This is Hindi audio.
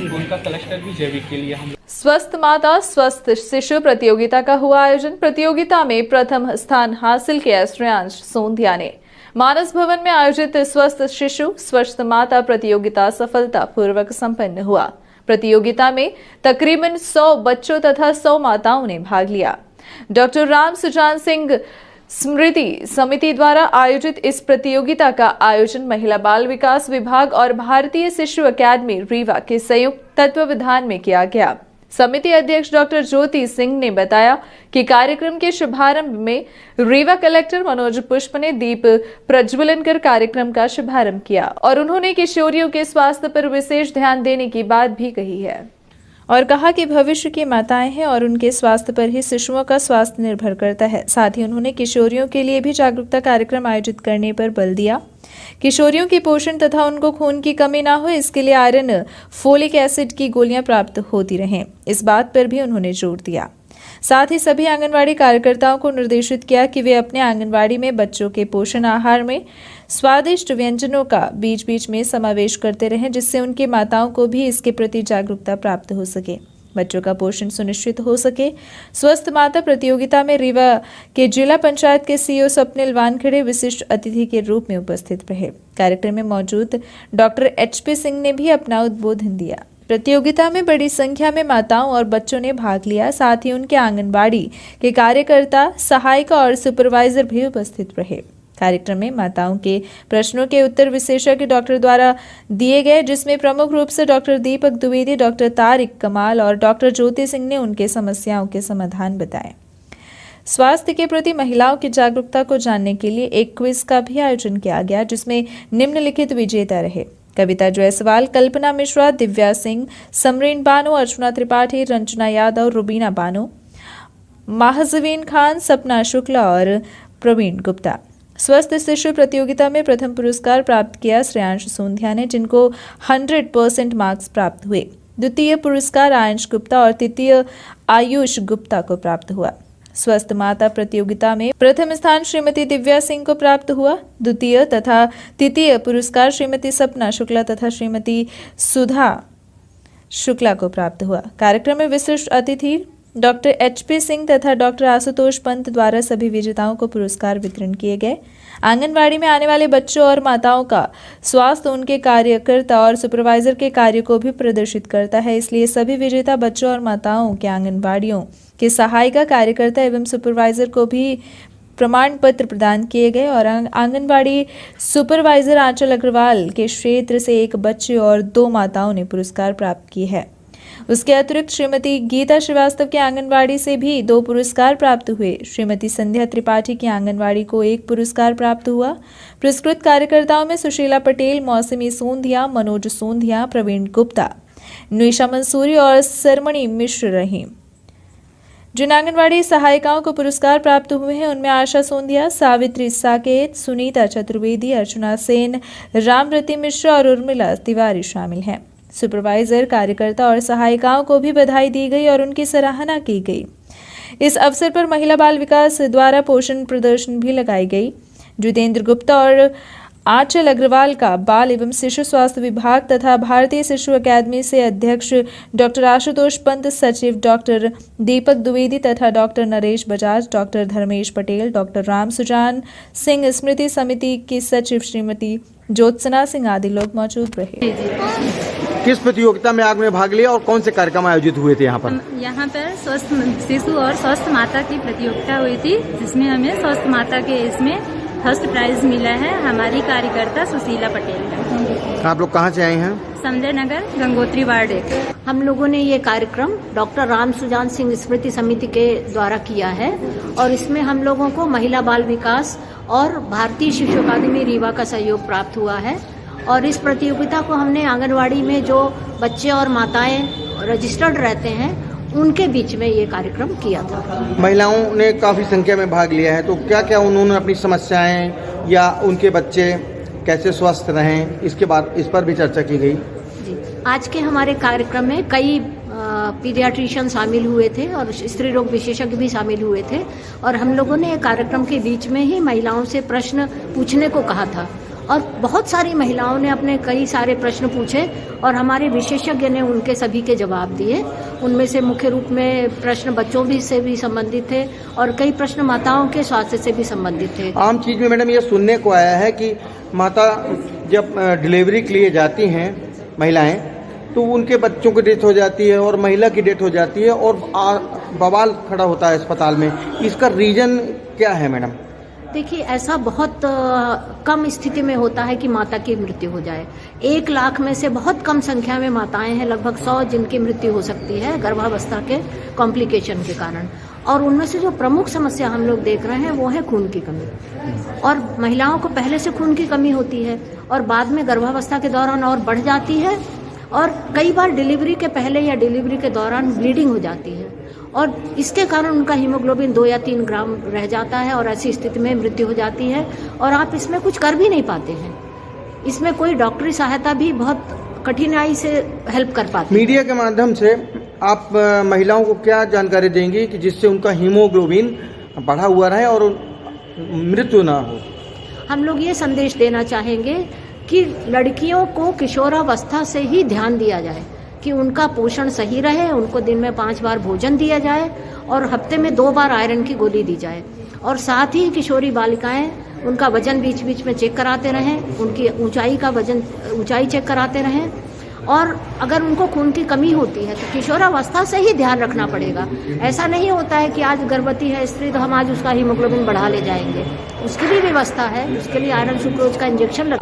उनका क्लस्टर भी जैविक के लिए हम। स्वस्थ माता स्वस्थ शिशु प्रतियोगिता का हुआ आयोजन। प्रतियोगिता में प्रथम स्थान हासिल किया श्रेयांश सोंधिया ने। मानस भवन में आयोजित स्वस्थ शिशु स्वस्थ माता प्रतियोगिता सफलतापूर्वक संपन्न हुआ। प्रतियोगिता में तकरीबन 100 बच्चों तथा 100 माताओं ने भाग लिया। डॉक्टर राम सुजान सिंह स्मृति समिति द्वारा आयोजित इस प्रतियोगिता का आयोजन महिला बाल विकास विभाग और भारतीय शिशु अकादमी रीवा के संयुक्त तत्वावधान में किया गया। समिति अध्यक्ष डॉक्टर ज्योति सिंह ने बताया कि कार्यक्रम के शुभारंभ में रीवा कलेक्टर मनोज पुष्प ने दीप प्रज्वलन कर कार्यक्रम का शुभारंभ किया और उन्होंने किशोरियों के स्वास्थ्य पर विशेष ध्यान देने की बात भी कही है और कहा कि भविष्य की माताएं हैं और उनके स्वास्थ्य पर ही शिशुओं का स्वास्थ्य निर्भर करता है। साथ ही उन्होंने किशोरियों के लिए भी जागरूकता कार्यक्रम आयोजित करने पर बल दिया। किशोरियों की पोषण तथा उनको खून की कमी ना हो, इसके लिए आयरन फोलिक एसिड की गोलियां प्राप्त होती रहें, इस बात पर भी उन्होंने जोर दिया। साथ ही सभी आंगनवाड़ी कार्यकर्ताओं को निर्देशित किया कि वे अपने आंगनवाड़ी में बच्चों के पोषण आहार में स्वादिष्ट व्यंजनों का बीच बीच में समावेश करते रहें, जिससे उनकी माताओं को भी इसके प्रति जागरूकता प्राप्त हो सके, बच्चों का पोषण सुनिश्चित हो सके। स्वस्थ माता प्रतियोगिता में रीवा के जिला पंचायत के सीईओ स्वप्निल वानखेड़े विशिष्ट अतिथि के रूप में उपस्थित रहे। कार्यक्रम में मौजूद डॉक्टर HP सिंह ने भी अपना उद्बोधन दिया। प्रतियोगिता में बड़ी संख्या में माताओं और बच्चों ने भाग लिया। साथ ही उनके आंगनबाड़ी के कार्यकर्ता, सहायिका और सुपरवाइजर भी उपस्थित रहे। कार्यक्रम में माताओं के प्रश्नों के उत्तर विशेषज्ञ डॉक्टर द्वारा दिए गए, जिसमें प्रमुख रूप से डॉक्टर दीपक द्विवेदी, डॉक्टर तारिक कमाल और डॉक्टर ज्योति सिंह ने उनके समस्याओं के समाधान बताए। स्वास्थ्य के प्रति महिलाओं की जागरूकता को जानने के लिए एक क्विज का भी आयोजन किया गया, जिसमें निम्नलिखित विजेता रहे: कविता जायसवाल, कल्पना मिश्रा, दिव्या सिंह, समरीन बानो, अर्चना त्रिपाठी, रंजना यादव, रुबीना बानो, महजवीन खान, सपना शुक्ला और प्रवीण गुप्ता। स्वस्थ शिशु प्रतियोगिता में प्रथम पुरस्कार प्राप्त किया श्रेयांश सोंधिया ने, जिनको 100% मार्क्स प्राप्त हुए। द्वितीय पुरस्कार आयंश गुप्ता और तृतीय आयुष गुप्ता को प्राप्त हुआ। स्वस्थ माता प्रतियोगिता में प्रथम स्थान श्रीमती दिव्या सिंह को प्राप्त हुआ। द्वितीय तथा तृतीय पुरस्कार श्रीमती सपना शुक्ला तथा श्रीमती सुधा शुक्ला को प्राप्त हुआ। कार्यक्रम में विशिष्ट अतिथि डॉक्टर HP सिंह तथा डॉक्टर आशुतोष पंत द्वारा सभी विजेताओं को पुरस्कार वितरण किए गए। आंगनबाड़ी में आने वाले बच्चों और माताओं का स्वास्थ्य उनके कार्यकर्ता और सुपरवाइजर के कार्य को भी प्रदर्शित करता है, इसलिए सभी विजेता बच्चों और माताओं के आंगनबाड़ियों के सहायिका, कार्यकर्ता एवं सुपरवाइजर को भी प्रमाण पत्र प्रदान किए गए और आंगनबाड़ी सुपरवाइजर आंचल अग्रवाल के क्षेत्र से एक बच्चे और 2 माताओं ने पुरस्कार प्राप्त किए हैं। उसके अतिरिक्त श्रीमती गीता श्रीवास्तव के आंगनवाड़ी से भी 2 पुरस्कार प्राप्त हुए। श्रीमती संध्या त्रिपाठी की आंगनवाड़ी को 1 पुरस्कार प्राप्त हुआ। पुरस्कृत कार्यकर्ताओं में सुशीला पटेल, मौसमी सोंधिया, मनोज सोंधिया, प्रवीण गुप्ता, नुईशा मंसूरी और सरमणि मिश्र रहीं। जिन आंगनवाड़ी सहायिकाओं को पुरस्कार प्राप्त हुए हैं उनमें आशा सोंधिया, सावित्री साकेत, सुनीता चतुर्वेदी, अर्चना सेन, रामरती मिश्रा और उर्मिला तिवारी शामिल हैं। सुपरवाइजर, कार्यकर्ता और सहायिकाओं को भी बधाई दी गई और उनकी सराहना की गई। इस अवसर पर महिला बाल विकास द्वारा पोषण प्रदर्शन भी लगाई गई। जितेंद्र गुप्ता और आंचल अग्रवाल का बाल एवं शिशु स्वास्थ्य विभाग तथा भारतीय शिशु अकादमी से अध्यक्ष डॉक्टर आशुतोष पंत, सचिव डॉक्टर दीपक द्विवेदी तथा doctor Naresh Bajaj, doctor Dharmesh Patel, doctor Ram Sujan Singh स्मृति समिति की सचिव श्रीमती ज्योत्सना सिंह आदि लोग मौजूद रहे। किस प्रतियोगिता में आपने भाग लिया और कौन से कार्यक्रम आयोजित हुए थे यहाँ पर? यहाँ पर स्वस्थ शिशु और स्वस्थ माता की प्रतियोगिता हुई थी, जिसमें हमें स्वस्थ माता के इसमें फर्स्ट प्राइज मिला है हमारी कार्यकर्ता सुशीला पटेल का। आप लोग कहाँ से आए हैं? संजय नगर, गंगोत्री वार्ड 1। हम लोगों ने ये कार्यक्रम डॉक्टर राम सुजान सिंह स्मृति समिति के द्वारा किया है और इसमें हम लोगों को महिला बाल विकास और भारतीय शिशु अकादमी रीवा का सहयोग प्राप्त हुआ है। और इस प्रतियोगिता को हमने आंगनवाड़ी में जो बच्चे और माताएं रजिस्टर्ड रहते हैं उनके बीच में ये कार्यक्रम किया था। महिलाओं ने काफ़ी संख्या में भाग लिया है, तो क्या क्या उन्होंने अपनी समस्याएं या उनके बच्चे कैसे स्वस्थ रहें, इसके बाद इस पर भी चर्चा की गई। जी, आज के हमारे कार्यक्रम में कई पीडियाट्रिशियन शामिल हुए थे और स्त्री रोग विशेषज्ञ भी शामिल हुए थे और हम लोगों ने कार्यक्रम के बीच में ही महिलाओं से प्रश्न पूछने को कहा था और बहुत सारी महिलाओं ने अपने कई सारे प्रश्न पूछे और हमारे विशेषज्ञ ने उनके सभी के जवाब दिए। उनमें से मुख्य रूप में प्रश्न बच्चों से भी संबंधित थे और कई प्रश्न माताओं के स्वास्थ्य से भी संबंधित थे। आम चीज़ में मैडम ये सुनने को आया है कि माता जब डिलीवरी के लिए जाती हैं महिलाएं, तो उनके बच्चों की डेथ हो जाती है और महिला की डेथ हो जाती है और बवाल खड़ा होता है अस्पताल में। इसका रीज़न क्या है मैडम? देखिए, ऐसा बहुत कम स्थिति में होता है कि माता की मृत्यु हो जाए। 1 लाख में से बहुत कम संख्या में माताएं हैं, लगभग 100 जिनकी मृत्यु हो सकती है गर्भावस्था के कॉम्प्लिकेशन के कारण। और उनमें से जो प्रमुख समस्या हम लोग देख रहे हैं वो है खून की कमी। और महिलाओं को पहले से खून की कमी होती है और बाद में गर्भावस्था के दौरान और बढ़ जाती है और कई बार डिलीवरी के पहले या डिलीवरी के दौरान ब्लीडिंग हो जाती है और इसके कारण उनका हीमोग्लोबिन 2 या 3 ग्राम रह जाता है और ऐसी स्थिति में मृत्यु हो जाती है और आप इसमें कुछ कर भी नहीं पाते हैं। इसमें कोई डॉक्टरी सहायता भी बहुत कठिनाई से हेल्प कर पाती है। मीडिया के माध्यम से आप महिलाओं को क्या जानकारी देंगी कि जिससे उनका हीमोग्लोबिन बढ़ा हुआ रहे और मृत्यु ना हो? हम लोग ये संदेश देना चाहेंगे कि लड़कियों को किशोरावस्था से ही ध्यान दिया जाए कि उनका पोषण सही रहे, उनको दिन में 5 बार भोजन दिया जाए और हफ्ते में 2 बार आयरन की गोली दी जाए। और साथ ही किशोरी बालिकाएं उनका वजन बीच बीच में चेक कराते रहें, उनकी ऊंचाई चेक कराते रहें। और अगर उनको खून की कमी होती है तो किशोरावस्था से ही ध्यान रखना पड़ेगा। ऐसा नहीं होता है कि आज गर्भवती है स्त्री तो हम आज उसका हीमोग्लोबिन बढ़ा ले जाएंगे। उसकी भी व्यवस्था है, उसके लिए आयरन सुक्रोज का इंजेक्शन